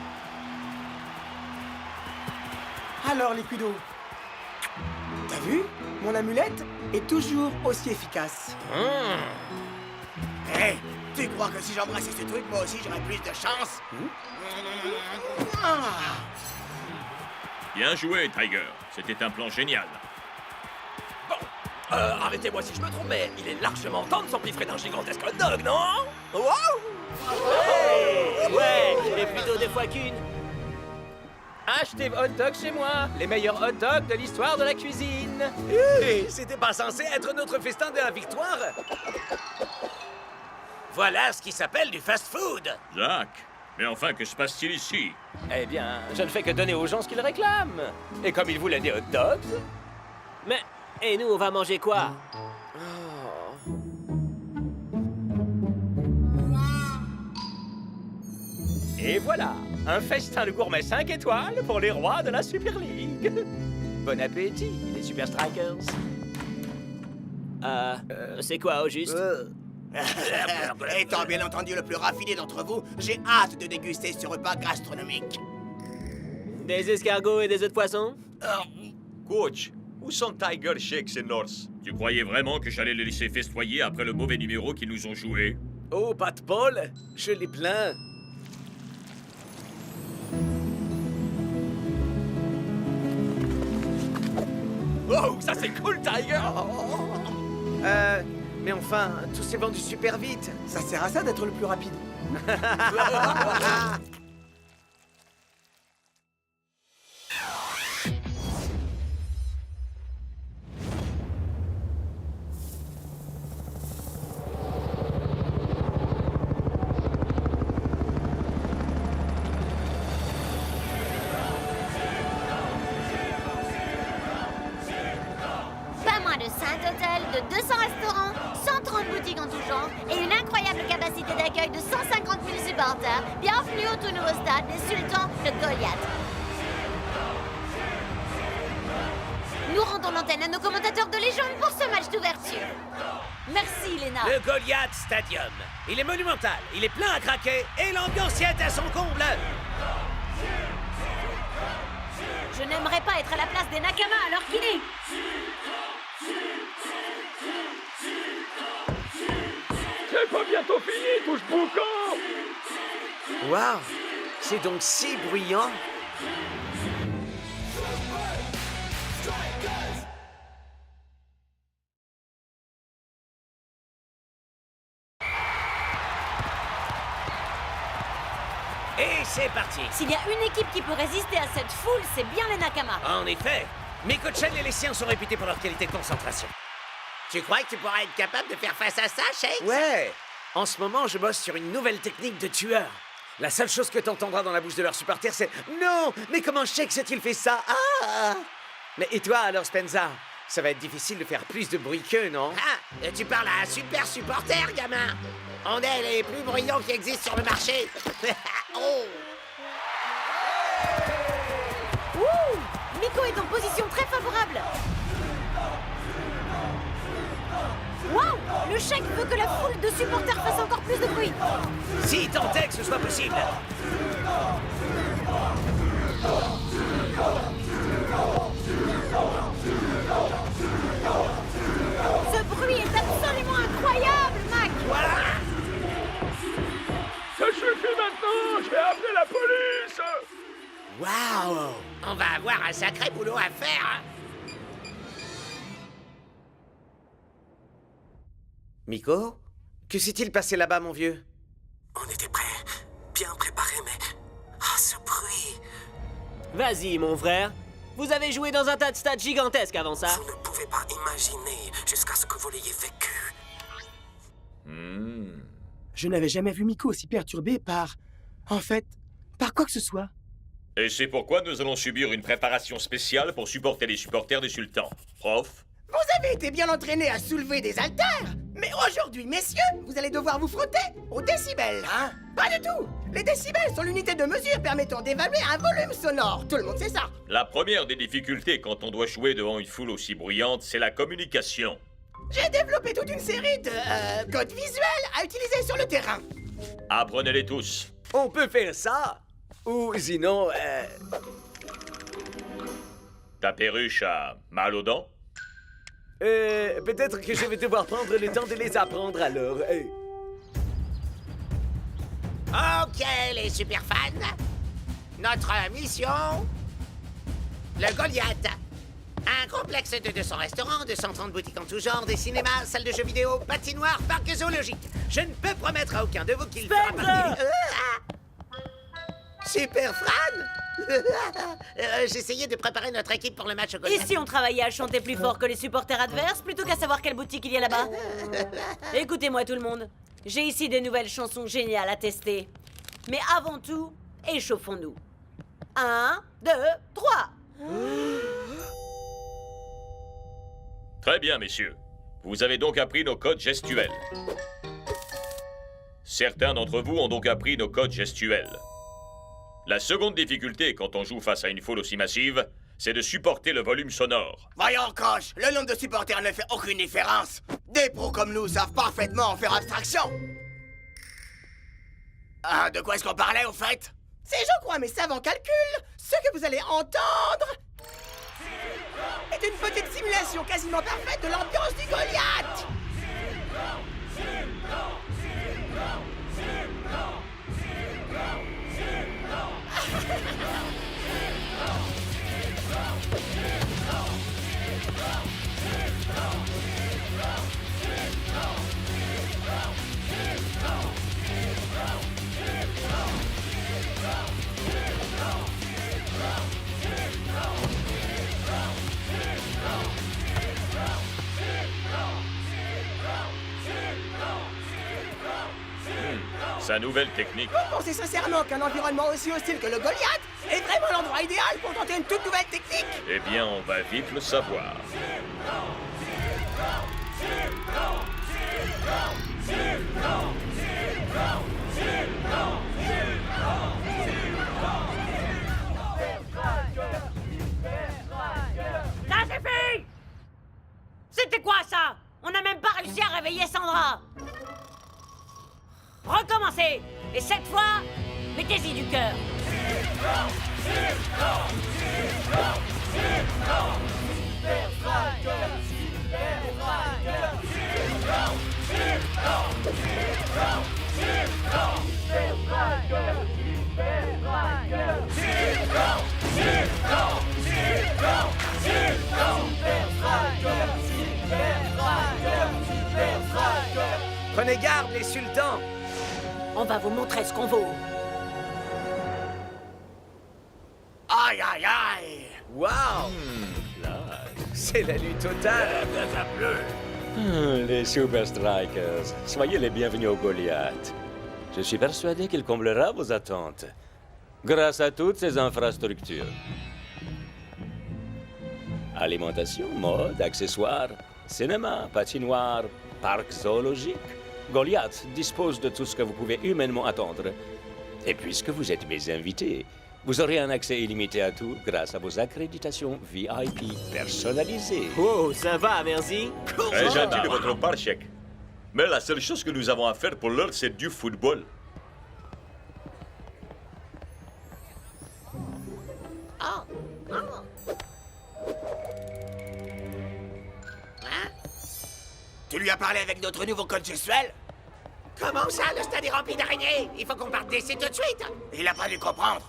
Alors, Liquido, t'as vu? Mon amulette est toujours aussi efficace. Hé, tu crois que si j'embrassais ce truc, moi aussi j'aurais plus de chance? Bien joué, Tiger. C'était un plan génial. Bon, arrêtez-moi si je me trompe, mais il est largement temps de s'empiffrer d'un gigantesque hot dog, non? Wow! Ouais, et plutôt deux fois qu'une. Achetez vos hot dogs chez moi, les meilleurs hot dogs de l'histoire de la cuisine. Hé, c'était pas censé être notre festin de la victoire. Voilà ce qui s'appelle du fast-food. Jacques, mais enfin, que se passe-t-il ici? Eh bien, je ne fais que donner aux gens ce qu'ils réclament. Et comme ils voulaient des hot dogs... Mais, et nous, on va manger quoi? Et voilà, un festin de gourmet 5 étoiles pour les rois de la Super League. Bon appétit, les Super Strikers. C'est quoi, au juste? Étant bien entendu le plus raffiné d'entre vous, j'ai hâte de déguster ce repas gastronomique. Des escargots et des œufs de poisson? Coach, où sont Tiger, Shakes et North? Tu croyais vraiment que j'allais les laisser festoyer après le mauvais numéro qu'ils nous ont joué? Oh, pas de Paul, je les plains. Oh, ça c'est cool, Tiger! Mais enfin, tout s'est vendu super vite. Ça sert à ça d'être le plus rapide. Pas moins de 5 hôtels, de 200 restaurants, 130 boutiques en tout genre et une incroyable capacité d'accueil de 150 000 supporters. Bienvenue au tout nouveau stade des Sultans de Goliath. Nous rendons l'antenne à nos commentateurs de légende pour ce match d'ouverture. Merci, Léna. Le Goliath Stadium. Il est monumental, il est plein à craquer et l'ambiance y est à son comble. Je n'aimerais pas être à la place des Nakama alors qu'il est. C'est pas bientôt fini, touche boucan. Waouh, c'est donc si bruyant. Et c'est parti. S'il y a une équipe qui peut résister à cette foule, c'est bien les Nakama. En effet, Miko-chan et les siens sont réputés pour leur qualité de concentration. Tu crois que tu pourras être capable de faire face à ça, Shakes? Ouais. En ce moment, je bosse sur une nouvelle technique de tueur. La seule chose que t'entendras dans la bouche de leurs supporters, c'est « Non, mais comment Shakes a-t-il fait ça? Ah !» Mais et toi, alors, Spencer? Ça va être difficile de faire plus de bruit qu'eux, non? Ah, tu parles à un super supporter, gamin. On est les plus bruyants qui existent sur le marché. Oh! Ouh! Miko est en position très favorable. Waouh! Le chèque veut que la foule de supporters fasse encore plus de bruit. Si tant est que ce soit possible. Ce bruit est absolument incroyable, Mac. Ça suffit maintenant, je vais appeler la police. Waouh! On va avoir un sacré boulot à faire. Hein? Miko? Que s'est-il passé là-bas, mon vieux? On était prêts, bien préparés, mais... Ah, ce bruit! Vas-y, mon frère. Vous avez joué dans un tas de stades gigantesques avant ça. Vous ne pouvez pas imaginer jusqu'à ce que vous l'ayez vécu. Je n'avais jamais vu Miko aussi perturbé par... En fait, par quoi que ce soit. Et c'est pourquoi nous allons subir une préparation spéciale pour supporter les supporters des sultans. Prof? Vous avez été bien entraînés à soulever des haltères. Mais aujourd'hui, messieurs, vous allez devoir vous frotter aux décibels. Hein? Pas du tout. Les décibels sont l'unité de mesure permettant d'évaluer un volume sonore. Tout le monde sait ça. La première des difficultés quand on doit jouer devant une foule aussi bruyante, c'est la communication. J'ai développé toute une série de codes visuels à utiliser sur le terrain. Apprenez-les tous. On peut faire ça. Ou sinon, Ta perruche a mal aux dents? peut-être que je vais devoir prendre le temps de les apprendre alors. Ok, les super fans. Notre mission Le Goliath. Un complexe de 200 restaurants, 230 boutiques en tout genre, des cinémas, salles de jeux vidéo, patinoires, parcs zoologiques. Je ne peux promettre à aucun de vous qu'il fera partie... Super Fran. J'essayais de préparer notre équipe pour le match au Et Goliath. si on travaillait à chanter plus fort que les supporters adverses, plutôt qu'à savoir quelle boutique il y a là-bas? Écoutez-moi tout le monde, j'ai ici des nouvelles chansons géniales à tester. Mais avant tout, échauffons-nous. 1, 2, 3. Très bien, messieurs. Vous avez donc appris nos codes gestuels. Certains d'entre vous ont donc appris nos codes gestuels. La seconde difficulté quand on joue face à une foule aussi massive, c'est de supporter le volume sonore. Voyons, coach, le nombre de supporters ne fait aucune différence. Des pros comme nous savent parfaitement en faire abstraction. Ah, de quoi est-ce qu'on parlait, au fait? C'est, je crois, mes savants calculs. Ce que vous allez entendre est une petite simulation quasiment parfaite de l'ambiance du Goliath. Sa nouvelle technique. Vous pensez sincèrement qu'un environnement aussi hostile que le Goliath est vraiment l'endroit idéal pour tenter une toute nouvelle technique? Eh bien, on va vite le savoir. Ça suffit! C'était quoi ça? On n'a même pas réussi à réveiller Sandra. Recommencez! Et cette fois, mettez-y du cœur. Prenez garde, les sultans. On va vous montrer ce qu'on vaut. Aïe, aïe, aïe. Waouh! C'est la lutte totale. Les Super Strikers, soyez les bienvenus au Goliath. Je suis persuadé qu'il comblera vos attentes, grâce à toutes ces infrastructures. Alimentation, mode, accessoires, cinéma, patinoire, parc zoologique. Goliath dispose de tout ce que vous pouvez humainement attendre. Et puisque vous êtes mes invités, vous aurez un accès illimité à tout grâce à vos accréditations VIP personnalisées. Oh, ça va, merci. Très gentil de votre part, chèque. Mais la seule chose que nous avons à faire pour l'heure, c'est du football. Tu lui as parlé avec notre nouveau code gestuel? Comment ça, le stade est rempli d'araignées? Il faut qu'on parte d'ici tout de suite. Il a pas dû comprendre.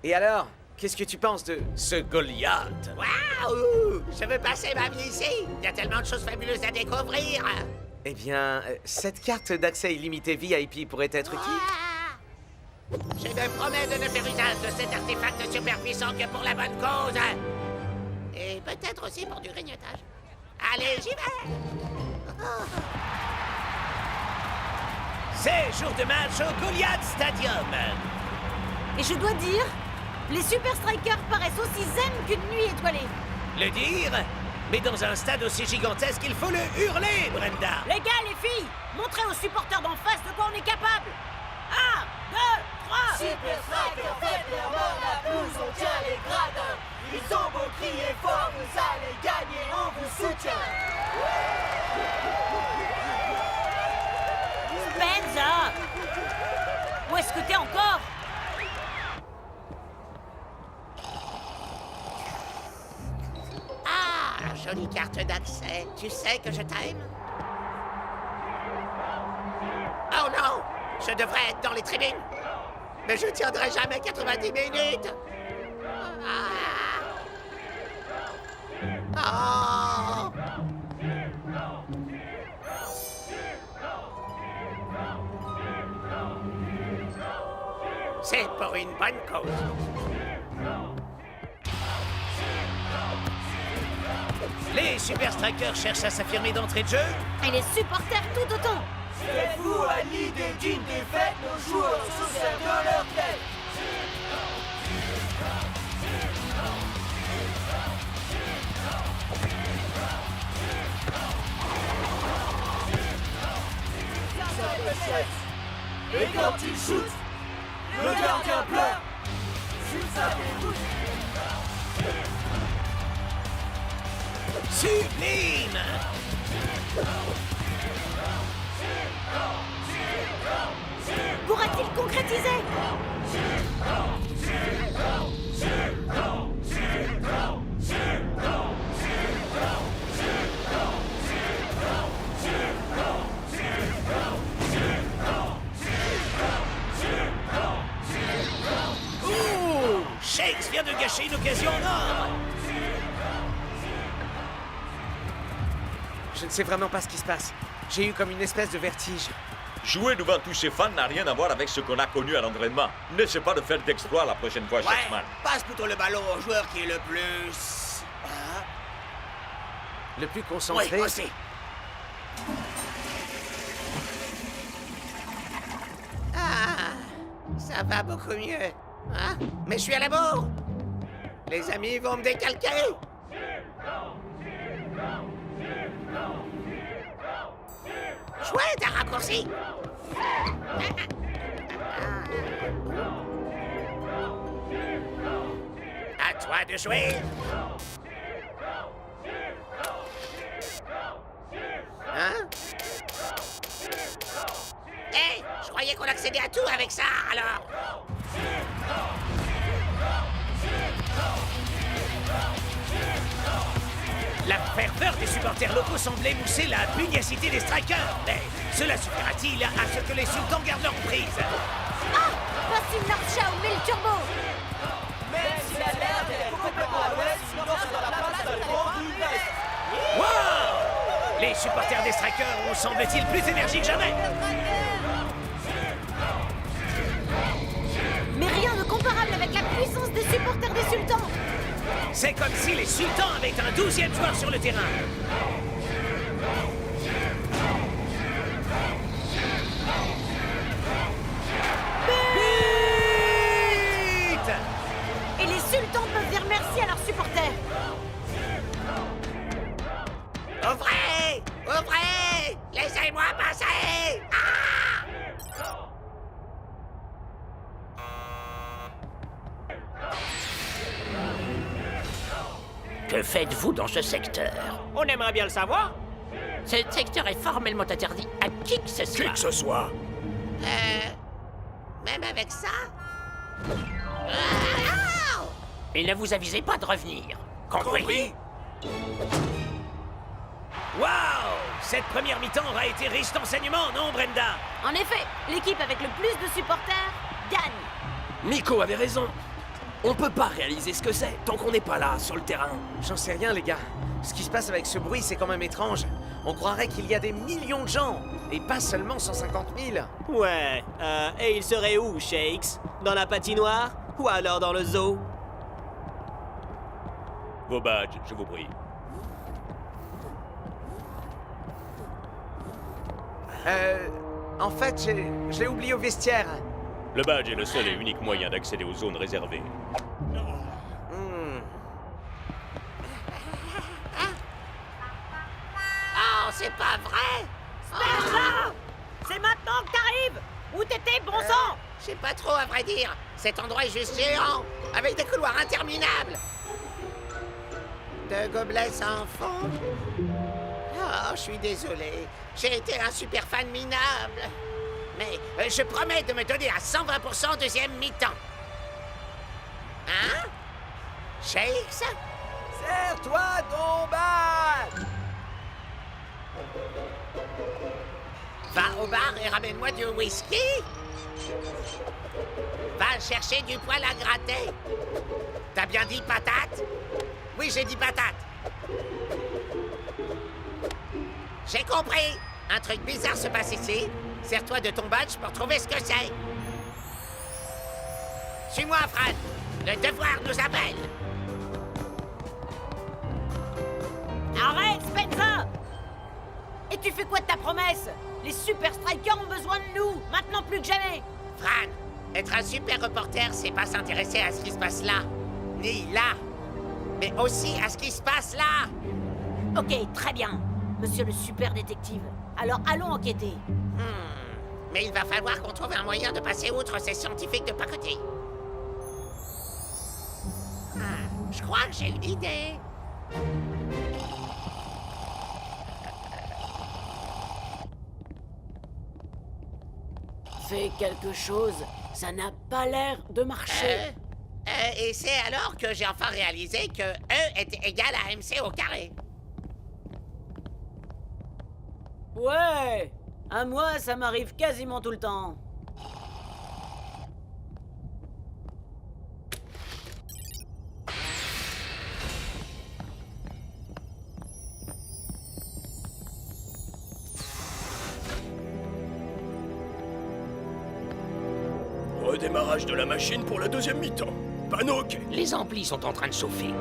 Et alors, qu'est-ce que tu penses de ce Goliath? Waouh! Je veux passer ma vie ici. Il y a tellement de choses fabuleuses à découvrir. Eh bien, cette carte d'accès illimité VIP pourrait être utile. Je me promets de ne faire usage de cet artefact super puissant que pour la bonne cause. Et peut-être aussi pour du grignotage. Allez, j'y vais! C'est jour de match au Goliath Stadium. Et je dois dire, les Super Strikers paraissent aussi zen qu'une nuit étoilée. Le dire? Mais dans un stade aussi gigantesque, il faut le hurler, Brenda. Les gars, les filles, montrez aux supporters d'en face de quoi on est capable. 1, 2, 3. Super Strikers, faites leur mort la blouse, on tient les gradins. Ils ont beau crier fort, vous allez gagner, on vous soutient. Benza! Où est-ce que t'es encore? Ah, jolie carte d'accès. Tu sais que je t'aime? Oh non! Je devrais être dans les tribunes. Mais je tiendrai jamais 90 minutes. Ah. Oh. C'est pour une bonne cause. Les Super Strikers cherchent à s'affirmer d'entrée de jeu. Et les supporters tout autant. Faites-vous à l'idée d'une défaite, nos joueurs se servent de leur tête. Et quand il shoot, le gardien pleure. Sur sa déroute. Sublime! Pourra-t-il concrétiser? Ouh! Shakes vient de gâcher une occasion en or! Je ne sais vraiment pas ce qui se passe. J'ai eu comme une espèce de vertige. Jouer devant tous ces fans n'a rien à voir avec ce qu'on a connu à l'entraînement. N'essaie pas de faire d'exploits la prochaine fois, Ouais, Shaxman. passe plutôt le ballon au joueur qui est le plus... Hein? Le plus Oui, concentré. aussi. Ah, ça va beaucoup mieux. Hein? Mais je suis à la bourre. Les amis vont me décalquer. Chouette, un raccourci. À toi de jouer. Hein? Hé, je croyais qu'on accédait à tout avec ça, alors. La ferveur des supporters locaux semble émousser la pugnacité des strikers. Mais cela suffira-t-il à ce que les sultans gardent leur prise? Ah! Voici North ou 1000 turbo. Même si la merde est complètement à l'ouest, il danse dans la place de Grand Budapest. Wow! Les supporters des strikers ont, semble-t-il, plus d'énergie que jamais. Mais rien de comparable avec la puissance des supporters des sultans. C'est comme si les sultans avaient un 12e joueur sur le terrain. But! Et les sultans peuvent dire merci à leurs supporters. Ouvrez! Ouvrez! Laissez-moi passer! Ah! Que faites-vous dans ce secteur? On aimerait bien le savoir. Ce secteur est formellement interdit à qui que ce soit. ce soit. Même avec ça? Ah! Il ne vous avisait pas de revenir. Compris? Waouh! Cette première mi-temps aura été riche d'enseignements, non, Brenda? En effet, l'équipe avec le plus de supporters gagne. Miko avait raison. On peut pas réaliser ce que c'est tant qu'on n'est pas là, sur le terrain. J'en sais rien, les gars. Ce qui se passe avec ce bruit, c'est quand même étrange. On croirait qu'il y a des millions de gens, et pas seulement 150 000. Ouais, et il serait où, Shakes? Dans la patinoire? Ou alors dans le zoo? Vos badges, je vous prie. En fait, je l'ai oublié au vestiaire. Le badge est le seul et unique moyen d'accéder aux zones réservées. Oh, c'est pas vrai! C'est maintenant que t'arrives. Où t'étais, bon sang? Je sais pas trop, à vrai dire. Cet endroit est juste géant, avec des couloirs interminables. De gobelets sans fond. Oh, je suis désolé. J'ai été un super fan minable. Mais je promets de me donner à 120% deuxième mi-temps. Hein? Shakes? Serre-toi ton badge. Va au bar et ramène-moi du whisky. Va chercher du poil à gratter. T'as bien dit patate? Oui, j'ai dit patate. J'ai compris. Un truc bizarre se passe ici. Sers-toi de ton badge pour trouver ce que c'est. Suis-moi, Fran. Le devoir nous appelle. Arrête, Spencer! Et tu fais quoi de ta promesse? Les Super Strikers ont besoin de nous, maintenant plus que jamais! Fran, être un super reporter, c'est pas s'intéresser à ce qui se passe là, ni là, mais aussi à ce qui se passe là. Ok, très bien, monsieur le super détective. Alors allons enquêter. Mais il va falloir qu'on trouve un moyen de passer outre ces scientifiques de pacotille. Je crois que j'ai une idée. Fais quelque chose, ça n'a pas l'air de marcher. Et c'est alors que j'ai enfin réalisé que E est égal à MC au carré. Ouais, à moi ça m'arrive quasiment tout le temps. Redémarrage de la machine pour la deuxième mi-temps. Panneau OK. Les amplis sont en train de chauffer.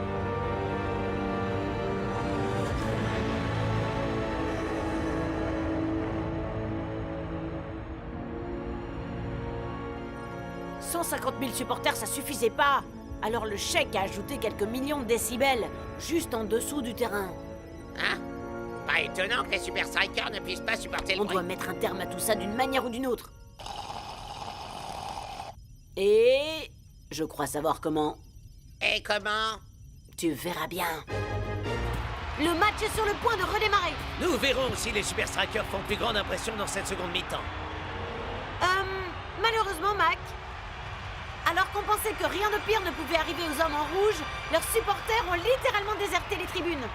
« 150 000 supporters, ça suffisait pas. Alors le chèque a ajouté quelques millions de décibels, juste en dessous du terrain. Hein? Pas étonnant que les Super Strikers ne puissent pas supporter le On bruit. doit mettre un terme à tout ça d'une manière ou d'une autre. Et... je crois savoir comment. Et comment? Tu verras bien. Le match est sur le point de redémarrer. Nous verrons si les Super Strikers font plus grande impression dans cette seconde mi-temps. Malheureusement, Mac, alors qu'on pensait que rien de pire ne pouvait arriver aux hommes en rouge, leurs supporters ont littéralement déserté les tribunes.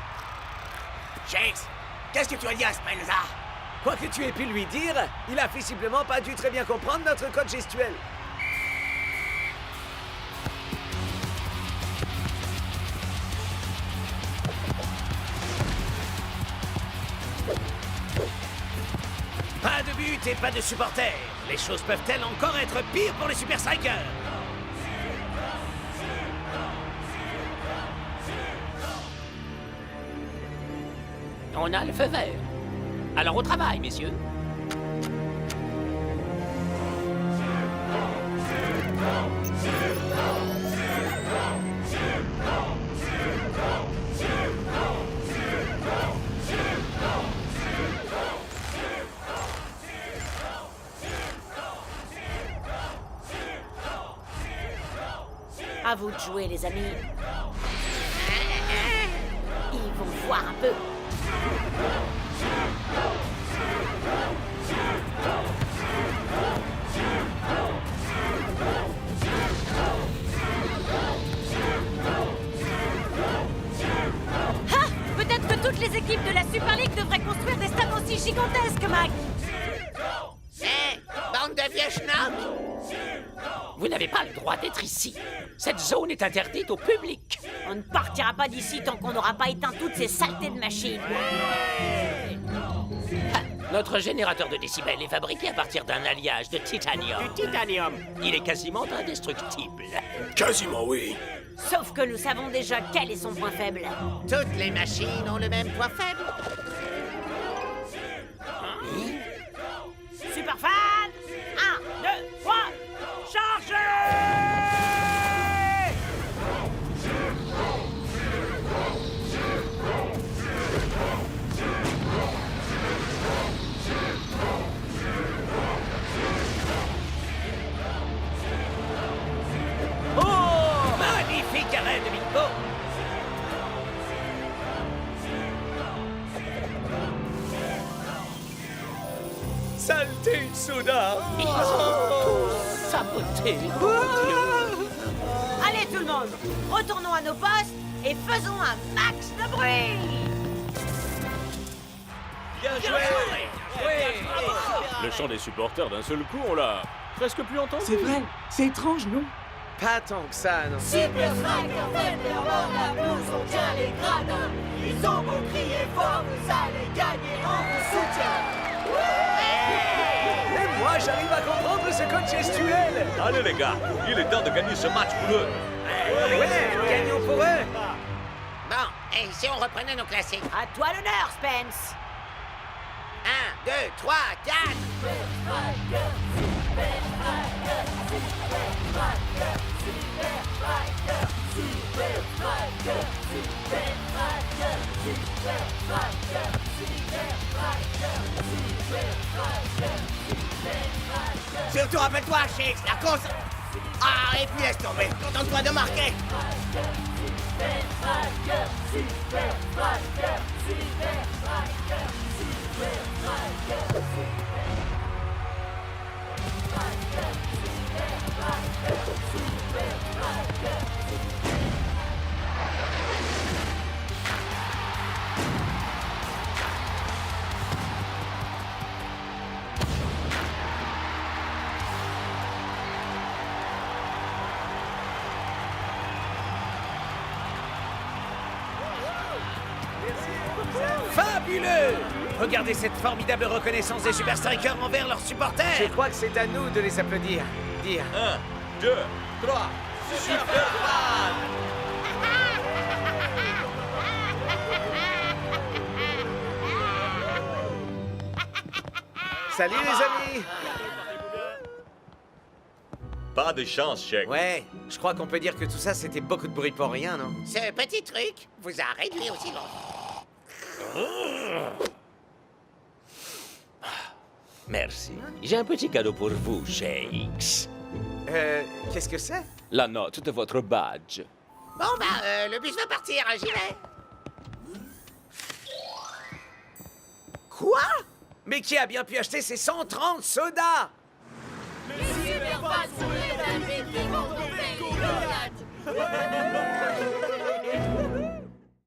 Shakes, qu'est-ce que tu as dit à Spencer? Quoi que tu aies pu lui dire, il a visiblement pas dû très bien comprendre notre code gestuel. Pas de but et pas de supporters. Les choses peuvent-elles encore être pires pour les Super Strikers? On a le feu vert. Alors au travail, messieurs. À vous de jouer, les amis. Ils vont voir un peu. Ah! Peut-être que toutes les équipes de la Super League devraient construire des stades aussi gigantesques, Mac! Bande de vieux schnocks! Vous n'avez pas le droit d'être ici. Cette zone est interdite au public. On ne partira pas d'ici tant qu'on n'aura pas éteint toutes ces saletés de machines. Notre générateur de décibels est fabriqué à partir d'un alliage de titanium. Du titanium. Il est quasiment indestructible. Quasiment oui. Sauf que nous savons déjà quel est son point faible. Toutes les machines ont le même point faible. Super fan! 1, 2, 3, chargez! Oh! Magnifique arrêt de Milko! Saleté de soda! Ils ont tous saboté. Allez tout le monde, retournons à nos postes et faisons un max de bruit! Bien joué! Le chant des supporters d'un seul coup, on l'a presque plus entendu. C'est vrai, c'est étrange, non? Pas tant que ça, non. Super Strikers viennent vers bord la blouse, on tient les gradins. Ils ont beau crier fort, vous allez gagner, on vous soutient. Et moi, j'arrive à comprendre ce coach gestuel. Allez les gars, il est temps de gagner ce match pour eux. Ouais, gagnons pour eux. Bon, et si on reprenait nos classiques? À toi l'honneur, Spence. 1, 2, 3, 4. Surtout rappelle-toi, Shakes, la course... Ah, et puis laisse tomber, contente-toi de marquer. Fabuleux! Regardez cette formidable reconnaissance des Super Strikers envers leurs supporters! Je crois que c'est à nous de les applaudir. Dire. 1, 2, 3. Salut les amis! Pas de chance, Shake. Ouais, je crois qu'on peut dire que tout ça c'était beaucoup de bruit pour rien, non? Ce petit truc vous a réduit au silence. Merci. J'ai un petit cadeau pour vous, Shakes. Qu'est-ce que c'est? La note de votre badge. Bon, le bus va partir, j'y vais. Quoi? Mais qui a bien pu acheter ces 130 sodas? Les superfans sont les amis qui vont trouver Goliath.